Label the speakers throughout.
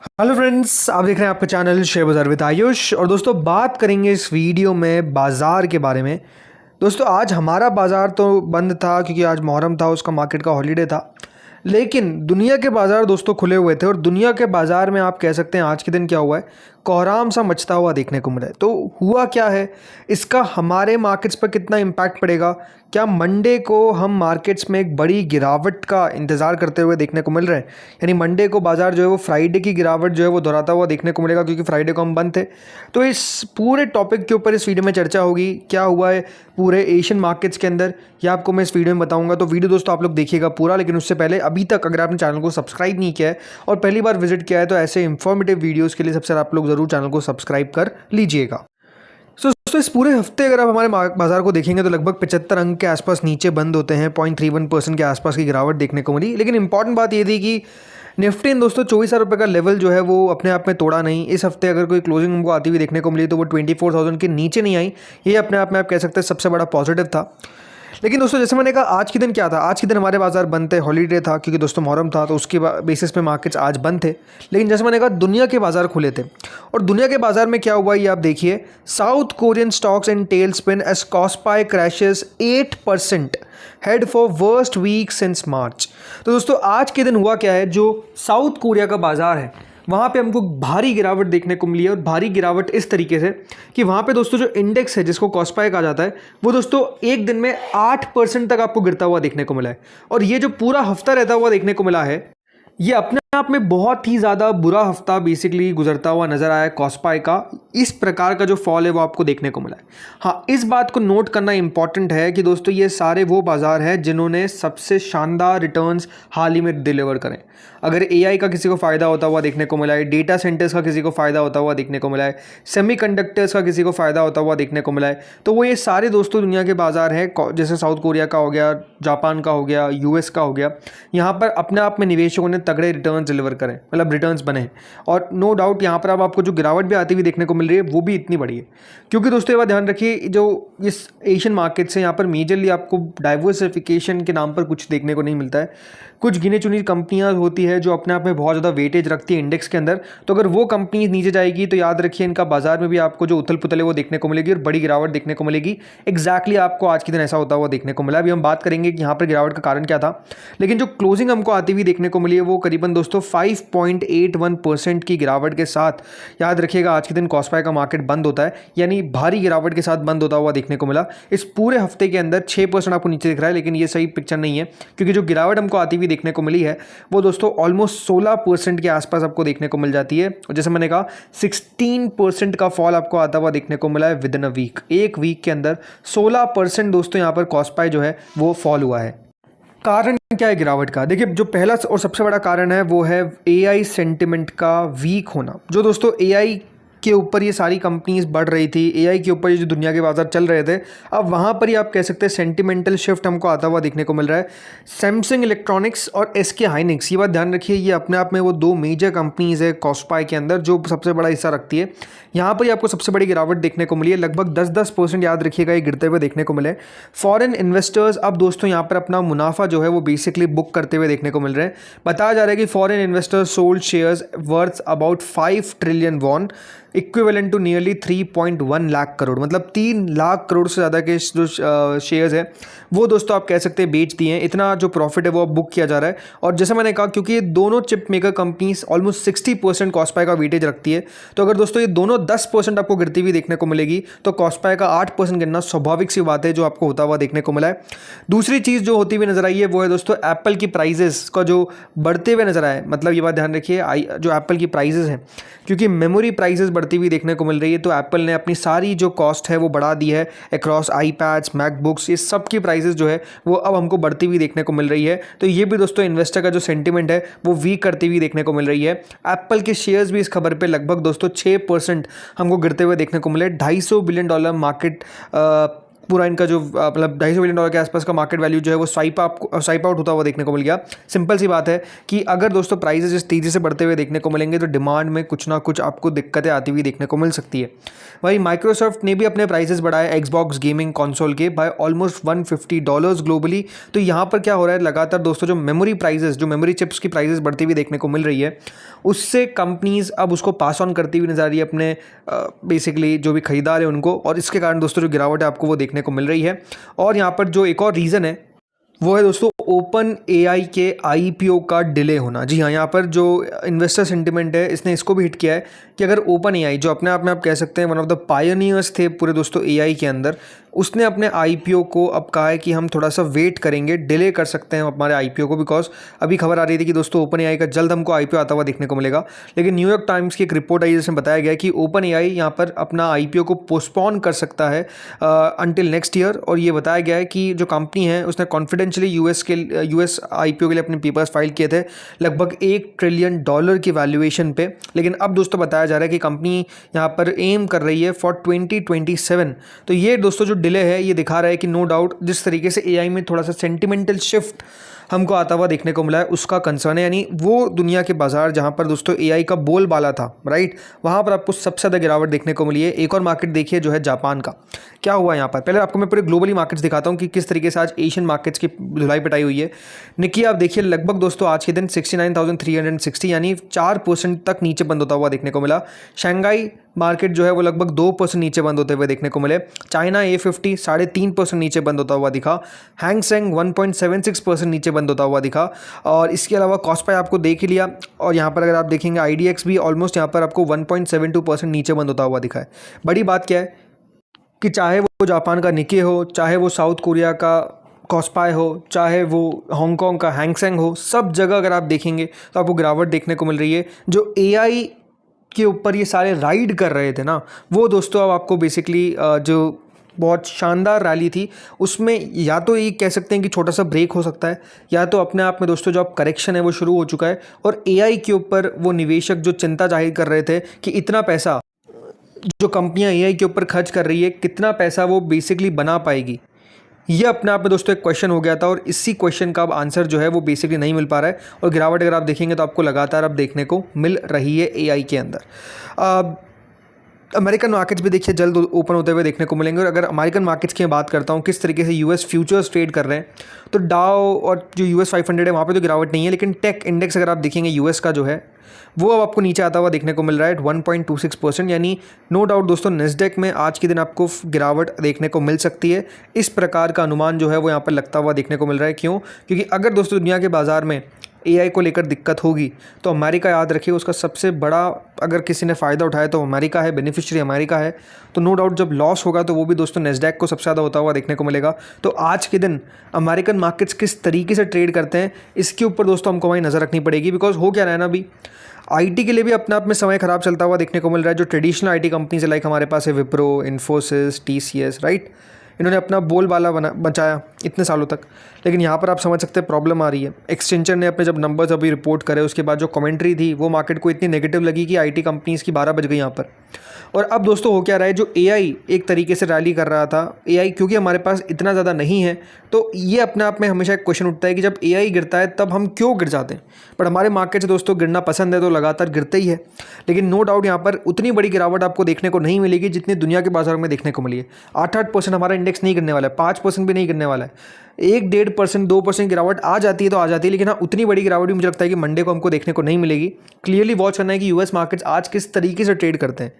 Speaker 1: Hello friends, आप देख रहे हैं आपका चैनल शेयर बाज़ार विद आयुष। और दोस्तों, बात करेंगे इस वीडियो में बाज़ार के बारे में। दोस्तों, आज हमारा बाज़ार तो बंद था क्योंकि आज मुहर्रम था, उसका मार्केट का हॉलीडे था। लेकिन दुनिया के बाज़ार दोस्तों खुले हुए थे और दुनिया के बाज़ार में आप कह सकते हैं आज के दिन क्या हुआ है, कोहराम सा मचता हुआ देखने को मिला है। तो हुआ क्या है, इसका हमारे मार्केट्स पर कितना इम्पैक्ट पड़ेगा, क्या मंडे को हम मार्केट्स में एक बड़ी गिरावट का इंतज़ार करते हुए देखने को मिल रहे हैं, यानी मंडे को बाज़ार जो है वो फ्राइडे की गिरावट जो है वो दोहराता हुआ देखने को मिलेगा क्योंकि फ्राइडे को हम बंद थे। तो इस पूरे टॉपिक के ऊपर इस वीडियो में चर्चा होगी, क्या हुआ है पूरे एशियन मार्केट्स के अंदर, ये आपको मैं इस वीडियो में बताऊंगा। तो वीडियो दोस्तों आप लोग देखिएगा पूरा, लेकिन उससे पहले अभी तक अगर आपने चैनल को सब्सक्राइब नहीं किया है और पहली बार विजिट किया है तो ऐसे इंफॉर्मेटिव वीडियोज़ के लिए सबसे आप लोग ज़रूर चैनल को सब्सक्राइब कर लीजिएगा। सो दोस्तों, इस पूरे हफ्ते अगर आप हमारे बाजार को देखेंगे तो लगभग 75 अंक के आसपास नीचे बंद होते हैं, 0.31% के आसपास की गिरावट देखने को मिली। लेकिन इंपॉर्टेंट बात ये थी कि निफ्टी इन दोस्तों 24,000 रुपये का लेवल जो है वो अपने आप में तोड़ा नहीं। इस हफ्ते अगर कोई क्लोजिंग हमको आती हुई देखने को मिली तो वो 24,000 के नीचे नहीं आई। ये अपने आप में आप कह सकते हैं सबसे बड़ा पॉजिटिव था। लेकिन दोस्तों, जैसे मैंने कहा, आज के दिन क्या था, आज के दिन हमारे बाजार बंद थे, हॉलीडे था क्योंकि दोस्तों मुहर्रम था, तो उसके बेसिस पे मार्केट्स आज बंद थे। लेकिन जैसे मैंने कहा, दुनिया के बाजार खुले थे और दुनिया के बाजार में क्या हुआ ये आप देखिए। South Korean stocks in tail spin as KOSPI crashes 8%, head for worst week since March. तो दोस्तों, आज के दिन हुआ क्या है, जो साउथ कोरिया का बाजार है वहाँ पे हमको भारी गिरावट देखने को मिली है। और भारी गिरावट इस तरीके से कि वहाँ पे दोस्तों जो इंडेक्स है जिसको कॉस्पाई कहा जाता है वो दोस्तों एक दिन में 8% तक आपको गिरता हुआ देखने को मिला है। और ये जो पूरा हफ्ता रहता हुआ देखने को मिला है, ये अपने आप में बहुत ही ज़्यादा बुरा हफ्ता बेसिकली गुजरता हुआ नजर आया है कॉस्पाई का। इस प्रकार का जो फॉल है वो आपको देखने को मिला है। हाँ, इस बात को नोट करना इंपॉर्टेंट है कि दोस्तों ये सारे वो बाजार हैं जिन्होंने सबसे शानदार रिटर्न्स हाल ही में डिलीवर करें। अगर एआई का किसी को फ़ायदा होता हुआ देखने को मिला है, डेटा सेंटर्स का किसी को फ़ायदा होता हुआ देखने को मिला है, सेमीकंडक्टर्स का किसी को फ़ायदा होता हुआ देखने को मिला है, तो वो ये सारे दोस्तों दुनिया के बाजार हैं। जैसे साउथ कोरिया का हो गया, जापान का हो गया, यूएस का हो गया, यहाँ पर अपने आप में निवेशकों ने तगड़े रिटर्न डिलीवर करें, मतलब रिटर्न्स बने। और नो डाउट यहाँ पर अब आपको जो गिरावट भी आती हुई देखने को मिल रही है वो भी इतनी बड़ी है क्योंकि दोस्तों ये बात ध्यान रखिए, जो इस एशियन मार्केट से यहाँ पर मेजरली आपको डाइवर्सिफिकेशन के नाम पर कुछ देखने को नहीं मिलता है। कुछ गिने चुनी कंपनियां होती है जो अपने आप में बहुत ज़्यादा वेटेज रखती है इंडेक्स के अंदर। तो अगर वो कंपनी नीचे जाएगी तो याद रखिए इनका बाजार में भी आपको जो उथल पुथल है वो देखने को मिलेगी और बड़ी गिरावट देखने को मिलेगी। एग्जैक्टली आपको आज के दिन ऐसा होता हुआ देखने को मिला। अभी हम बात करेंगे कि यहाँ पर गिरावट का कारण क्या था, लेकिन जो क्लोजिंग हमको आती हुई देखने को मिली है वो करीबन दोस्तों 5.81% की गिरावट के साथ। याद रखिएगा आज के दिन कॉस्पाई का मार्केट बंद होता है, यानी भारी गिरावट के साथ बंद होता हुआ देखने को मिला। इस पूरे हफ्ते के अंदर 6% आपको नीचे दिख रहा है, लेकिन ये सही पिक्चर नहीं है क्योंकि जो गिरावट हमको आती हुई देखने को मिली है वो दोस्तों ऑलमोस्ट 16% के आसपास आपको देखने को मिल जाती है। और जैसे मैंने कहा 16% का फॉल आपको आता हुआ देखने को मिला है विद इन अ वीक। एक वीक के अंदर 16% दोस्तों यहाँ पर कॉस्पाई जो है वो फॉल हुआ है। कारण क्या है गिरावट का, देखिए जो पहला और सबसे बड़ा कारण है वो है एआई सेंटिमेंट का वीक होना। जो दोस्तों एआई के ऊपर ये सारी कंपनीज बढ़ रही थी, एआई के ऊपर ये जो दुनिया के बाजार चल रहे थे, अब वहाँ पर ही आप कह सकते हैं सेंटिमेंटल शिफ्ट हमको आता हुआ देखने को मिल रहा है। सैमसंग इलेक्ट्रॉनिक्स और एसके हाइनिक्स, ये बात ध्यान रखिए, ये अपने आप में वो दो मेजर कंपनीज है कॉस्पाई के अंदर जो सबसे बड़ा हिस्सा रखती है। यहाँ पर ही आपको सबसे बड़ी गिरावट देखने को मिली है, लगभग 10% याद रखिएगा ये गिरते हुए देखने को मिले। फॉरेन इन्वेस्टर्स अब दोस्तों यहाँ पर अपना मुनाफा जो है वो बेसिकली बुक करते हुए देखने को मिल रहे हैं। बताया जा रहा है कि foreign investors sold shares worth about 5 trillion won, equivalent to nearly 3.1 lakh crore, मतलब 3 लाख करोड़ से ज़्यादा के जो शेयर्स है वो दोस्तों आप कह सकते हैं बेच दिए हैं। इतना जो प्रॉफिट है वो अब बुक किया जा रहा है। और जैसे मैंने कहा, क्योंकि ये दोनों चिप मेकर कंपनीज ऑलमोस्ट 60% कॉस्पाई का वेटेज रखती है, तो अगर दोस्तों ये दोनों 10% आपको गिरती हुई देखने को मिलेगी तो कॉस्पाई का 8% गिरना स्वाभाविक सी बात है जो आपको होता हुआ देखने को मिला है। दूसरी चीज़ जो होती हुई नजर आई है वो है दोस्तों एप्पल की प्राइजेस का जो बढ़ते हुए नजर आए। मतलब ये बात ध्यान रखिए, जो एप्पल की प्राइजेस हैं, क्योंकि मेमोरी प्राइजेस बढ़ती हुई देखने को मिल रही है तो एप्पल ने अपनी सारी जो कॉस्ट है वो बढ़ा दी है अक्रॉस आईपैड्स, मैकबुक्स, ये सब की प्राइजेस जो है वो अब हमको बढ़ती हुई देखने को मिल रही है। तो ये भी दोस्तों इन्वेस्टर का जो सेंटिमेंट है वो वीक करती हुई देखने को मिल रही है। एप्पल के शेयर्स भी इस खबर पे लगभग दोस्तों 6% हमको गिरते हुए देखने को मिले। $250 बिलियन मार्केट पूरा इनका जो मतलब $250 बिलियन के आसपास का मार्केट वैल्यू जो है वो स्वाइप आउट होता हुआ देखने को मिल गया। सिंपल सी बात है कि अगर दोस्तों प्राइसेस इस तेज़ी से बढ़ते हुए देखने को मिलेंगे तो डिमांड में कुछ ना कुछ आपको दिक्कतें आती हुई देखने को मिल सकती है। वहीं माइक्रोसॉफ्ट ने भी अपने प्राइसेस बढ़ाए एक्सबॉक्स गेमिंग कंसोल के बाय ऑलमोस्ट $150 ग्लोबली। तो यहाँ पर क्या हो रहा है, लगातार दोस्तों जो मेमोरी प्राइसेस, जो मेमोरी चिप्स की प्राइसेस बढ़ती हुई देखने को मिल रही है, उससे कंपनीज अब उसको पास ऑन करती हुई नजर आ रही है अपने बेसिकली जो भी खरीदार है उनको, और इसके कारण दोस्तों जो गिरावट है आपको वो देखने को मिल रही है। और यहाँ पर जो एक और रीज़न है वो है दोस्तों ओपन एआई के आईपीओ का डिले होना। जी हाँ, यहाँ पर जो इन्वेस्टर सेंटिमेंट है इसने इसको भी हिट किया है कि अगर ओपन एआई जो अपने आप में आप कह सकते हैं वन ऑफ द पायनियर्स थे पूरे दोस्तों एआई के अंदर, उसने अपने आईपीओ को अब कहा है कि हम थोड़ा सा वेट करेंगे, डिले कर सकते हैं हमारे आईपीओ को, बिकॉज अभी खबर आ रही थी कि दोस्तों ओपन एआई का जल्द हमको आईपीओ आता हुआ देखने को मिलेगा। लेकिन न्यूयॉर्क टाइम्स की एक रिपोर्ट आई जिसमें बताया गया कि ओपन एआई यहाँ पर अपना आईपीओ को पोस्टपोन कर सकता है अंटिल नेक्स्ट ईयर। और ये बताया गया है कि जो कंपनी है उसने कॉन्फिडेंशियली यूएस आईपीओ के लिए अपने पेपर्स फाइल किए थे लगभग $1 ट्रिलियन की वैल्यूएशन पे। लेकिन अब दोस्तों बताया जा रहा है कि कंपनी यहाँ पर एम कर रही है फॉर 2027। तो ये दोस्तों जो डिले है ये दिखा रहा है कि नो डाउट जिस तरीके से एआई में थोड़ा सा सेंटिमेंटल शिफ्ट हमको आता हुआ देखने को मिला है उसका कंसर्न है। यानी वो दुनिया के बाजार जहाँ पर दोस्तों एआई का बोलबाला था, राइट, वहाँ पर आपको सबसे ज़्यादा गिरावट देखने को मिली है। एक और मार्केट देखिए जो है जापान का, क्या हुआ यहाँ पर। पहले आपको मैं पूरे ग्लोबली मार्केट्स दिखाता हूँ कि किस तरीके से आज एशियन मार्केट्स की धुलाई पिटाई हुई है। निकी आप देखिए लगभग दोस्तों आज के दिन 69,360 यानी 4% तक नीचे बंद होता हुआ देखने को मिला। शंघाई मार्केट जो है वो लगभग 2% नीचे बंद होते हुए देखने को मिले। चाइना A50 3.5% नीचे बंद होता हुआ दिखा। हैंग सेंग 1.76% नीचे बंद होता हुआ दिखा। और इसके अलावा कॉस्पाई आपको देख ही लिया। और यहाँ पर अगर आप देखेंगे IDX भी ऑलमोस्ट यहाँ पर आपको 1.72% नीचे बंद होता हुआ दिखा है। बड़ी बात क्या है कि चाहे वो जापान का निके हो, चाहे वो साउथ कोरिया का कॉस्पाई हो, चाहे वो हांगकांग का हैंग सेंग हो, सब जगह अगर आप देखेंगे तो आपको गिरावट देखने को मिल रही है। जो एआई के ऊपर ये सारे राइड कर रहे थे ना, वो दोस्तों अब आपको बेसिकली जो बहुत शानदार रैली थी उसमें या तो ये कह सकते हैं कि छोटा सा ब्रेक हो सकता है, या तो अपने आप में दोस्तों जो अब करेक्शन है वो शुरू हो चुका है। और एआई के ऊपर वो निवेशक जो चिंता जाहिर कर रहे थे कि इतना पैसा जो कंपनियां एआई के ऊपर खर्च कर रही है, कितना पैसा वो बेसिकली बना पाएगी, ये अपने आप में दोस्तों एक क्वेश्चन हो गया था। और इसी क्वेश्चन का अब आंसर जो है वो बेसिकली नहीं मिल पा रहा है। और गिरावट अगर आप देखेंगे तो आपको लगातार अब देखने को मिल रही है एआई के अंदर। अमेरिकन मार्केट्स भी देखिए जल्द ओपन होते हुए देखने को मिलेंगे। और अगर अमेरिकन मार्केट्स की बात करता हूँ किस तरीके से यूएस फ्यूचर्स ट्रेड कर रहे हैं, तो डाउ और जो US 500 है वहाँ पे तो गिरावट नहीं है, लेकिन टेक इंडेक्स अगर आप देखेंगे यूएस का जो है वो अब आपको नीचे आता हुआ देखने को मिल रहा है 1.26%। यानी नो डाउट दोस्तों नेस्डेक में आज के दिन आपको गिरावट देखने को मिल सकती है। इस प्रकार का अनुमान जो है वो यहाँ पर लगता हुआ देखने को मिल रहा है। क्यों? क्योंकि अगर दोस्तों दुनिया के बाज़ार में एआई को लेकर दिक्कत होगी तो अमेरिका, याद रखिए, उसका सबसे बड़ा अगर किसी ने फ़ायदा उठाया तो अमेरिका है, बेनिफिशियरी अमेरिका है। तो नो डाउट जब लॉस होगा तो वो भी दोस्तों नेस्डैक को सबसे ज़्यादा होता हुआ देखने को मिलेगा। तो आज के दिन अमेरिकन मार्केट्स किस तरीके से ट्रेड करते हैं इसके ऊपर दोस्तों हमको वहीं नज़र रखनी पड़ेगी। बिकॉज हो क्या रहा है ना, अभी आईटी के लिए भी अपने आप में समय ख़राब चलता हुआ देखने को मिल रहा है। जो ट्रेडिशनल आईटी कंपनीज है लाइक हमारे पास है विप्रो, इन्फोसिस, TCS, राइट, इन्होंने अपना बोलबाला बचाया इतने सालों तक। लेकिन यहाँ पर आप समझ सकते हैं प्रॉब्लम आ रही है। एक्सचेंजर ने अपने जब नंबर्स अभी रिपोर्ट करे उसके बाद जो कमेंट्री थी वो मार्केट को इतनी नेगेटिव लगी कि आईटी कंपनीज़ की 12 बज गई यहाँ पर। और अब दोस्तों हो क्या रहा है, जो एआई एक तरीके से रैली कर रहा था, एआई क्योंकि हमारे पास इतना ज़्यादा नहीं है, तो ये अपने आप में हमेशा एक क्वेश्चन उठता है कि जब एआई गिरता है तब हम क्यों गिर जाते हैं। बट हमारे मार्केट से दोस्तों गिरना पसंद है तो लगातार गिरते ही है। लेकिन नो डाउट यहाँ पर उतनी बड़ी गिरावट आपको देखने को नहीं मिलेगी जितनी दुनिया के बाजार में देखने को मिली है। 8% हमारा इंडेक्स नहीं गिरने वाला है, 5% भी नहीं गिरने वाला है। 1-1.5%, 2% गिरावट आ जाती है तो आ जाती है, लेकिन हाँ उतनी बड़ी गिरावट भी मुझे लगता है कि मंडे को हमको देखने को नहीं मिलेगी। क्लियरली वॉच करना है कि यूएस मार्केट्स आज किस तरीके से ट्रेड करते हैं।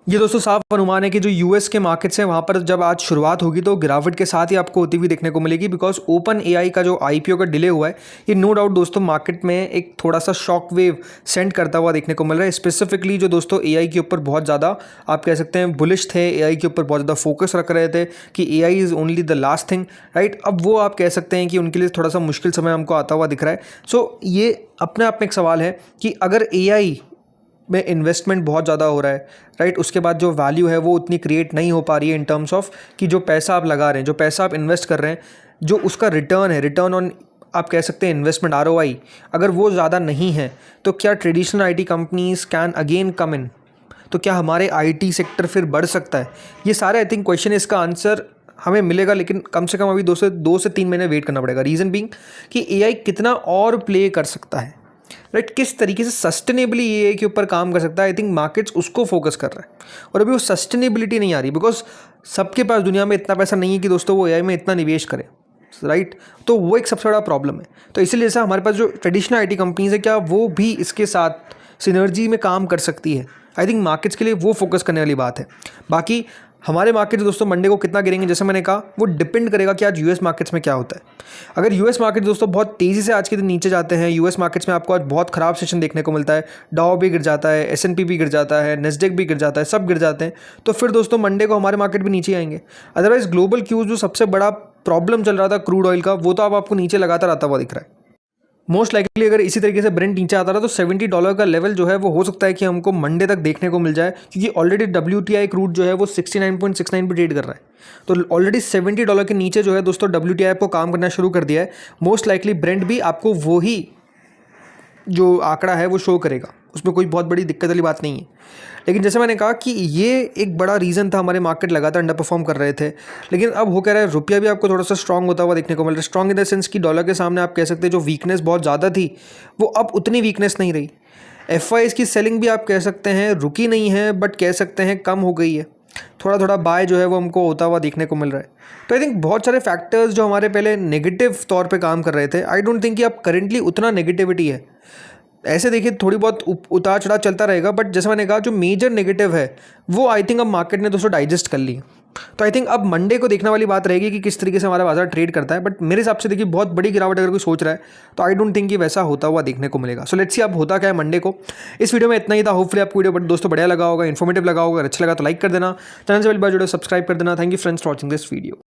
Speaker 1: ये दोस्तों साफ अनुमान है कि जो यूएस के मार्केट्स हैं वहाँ पर जब आज शुरुआत होगी तो गिरावट के साथ ही आपको होती हुई देखने को मिलेगी। बिकॉज ओपन एआई का जो आईपीओ का डिले हुआ है ये नो डाउट दोस्तों मार्केट में एक थोड़ा सा शॉक वेव सेंड करता हुआ देखने को मिल रहा है। स्पेसिफिकली जो दोस्तों एआई के ऊपर बहुत ज़्यादा आप कह सकते हैं बुलिश थे, एआई के ऊपर बहुत ज़्यादा फोकस रख रहे थे कि AI is only the last thing, right. अब वो आप कह सकते हैं कि उनके लिए थोड़ा सा मुश्किल समय हमको आता हुआ दिख रहा है। सो ये अपने आप में एक सवाल है कि अगर एआई में इन्वेस्टमेंट बहुत ज़्यादा हो रहा है, राइट, उसके बाद जो वैल्यू है वो उतनी क्रिएट नहीं हो पा रही है इन टर्म्स ऑफ कि जो पैसा आप लगा रहे हैं, जो पैसा आप इन्वेस्ट कर रहे हैं, जो उसका रिटर्न है, रिटर्न ऑन आप कह सकते हैं इन्वेस्टमेंट ROI, अगर वो ज़्यादा नहीं है तो क्या traditional IT companies can again come in, तो क्या हमारे आईटी सेक्टर फिर बढ़ सकता है? ये सारे आई थिंक क्वेश्चन, इसका आंसर हमें मिलेगा, लेकिन कम से कम अभी 2 से 3 महीने वेट करना पड़ेगा। रीज़न बीइंग कि एआई कितना और प्ले कर सकता है, राइट, किस तरीके से सस्टेनेबली एआई के ऊपर काम कर सकता है। आई थिंक मार्केट्स उसको फोकस कर रहा है और अभी वो सस्टेनेबिलिटी नहीं आ रही, बिकॉज सबके पास दुनिया में इतना पैसा नहीं है कि दोस्तों वो एआई में इतना निवेश करे, राइट। तो वो एक सबसे बड़ा प्रॉब्लम है। तो इसीलिए जैसा हमारे पास जो ट्रेडिशनल आईटी कंपनीज है, क्या वो भी इसके साथ सिनर्जी में काम कर सकती है। आई थिंक मार्केट्स के लिए वो फोकस करने वाली बात है। बाकी हमारे मार्केट दोस्तों मंडे को कितना गिरेंगे, जैसे मैंने कहा, वो डिपेंड करेगा कि आज यूएस मार्केट्स में क्या होता है। अगर यूएस मार्केट दोस्तों बहुत तेज़ी से आज के दिन नीचे जाते हैं, यूएस मार्केट्स में आपको आज बहुत ख़राब सेशन देखने को मिलता है, डाउ भी गिर जाता है, एसएनपी भी गिर जाता है, नेस्डेक भी गिर जाता है, सब गिर जाते हैं, तो फिर दोस्तों मंडे को हमारे मार्केट भी नीचे आएंगे। अदरवाइज ग्लोबल क्यूज जो सबसे बड़ा प्रॉब्लम चल रहा था क्रूड ऑयल का, वो तो अब आपको नीचे लगातार आता हुआ दिख रहा है। मोस्ट लाइकली अगर इसी तरीके से ब्रेंट नीचे आता रहा तो $70 का लेवल जो है वो हो सकता है कि हमको मंडे तक देखने को मिल जाए, क्योंकि ऑलरेडी WTI क्रूड जो है वो 69.69 पे ट्रेड कर रहा है। तो ऑलरेडी $70 के नीचे जो है दोस्तों WTI को काम करना शुरू कर दिया है। मोस्ट लाइकली ब्रेंट भी आपको वही जो आंकड़ा है वो शो करेगा, उसमें कोई बहुत बड़ी दिक्कत वाली बात नहीं है। लेकिन जैसे मैंने कहा कि ये एक बड़ा रीज़न था, हमारे मार्केट लगातार अंडर परफॉर्म कर रहे थे। लेकिन अब हो कह रहा है रुपया भी आपको थोड़ा सा स्ट्रांग होता हुआ देखने को मिल रहा है। स्ट्रांग इन द सेंस कि डॉलर के सामने आप कह सकते हैं जो वीकनेस बहुत ज़्यादा थी वो अब उतनी वीकनेस नहीं रही। FIs की सेलिंग भी आप कह सकते हैं रुकी नहीं है, बट कह सकते हैं कम हो गई है। थोड़ा थोड़ा बाय जो है वो हमको होता हुआ देखने को मिल रहा है। तो आई थिंक बहुत सारे फैक्टर्स जो हमारे पहले नेगेटिव तौर पे काम कर रहे थे, आई डोंट थिंक कि अब करेंटली उतना नेगेटिविटी है। ऐसे देखिए थोड़ी बहुत उतार चढ़ाव चलता रहेगा, बट जैसे मैंने कहा जो मेजर नेगेटिव है वो आई थिंक अब मार्केट ने दोस्तों डाइजेस्ट कर ली। तो आई थिंक अब मंडे को देखने वाली बात रहेगी कि किस तरीके से हमारा बाजार ट्रेड करता है। बट मेरे हिसाब से देखिए बहुत बड़ी गिरावट अगर कोई सोच रहा है तो आई डोंट थिंक कि वैसा होता हुआ देखने को मिलेगा। सो लेट्स सी अब होता क्या है मंडे को। इस वीडियो में इतना ही था। होपफुली आपको वीडियो दोस्तों बढ़िया लगा होगा, इन्फॉर्मेटिव लगा होगा। अच्छा लगा तो लाइक कर देना, चैनल से पहली बार जुड़े सब्सक्राइब कर देना। Thank you friends for watching this video.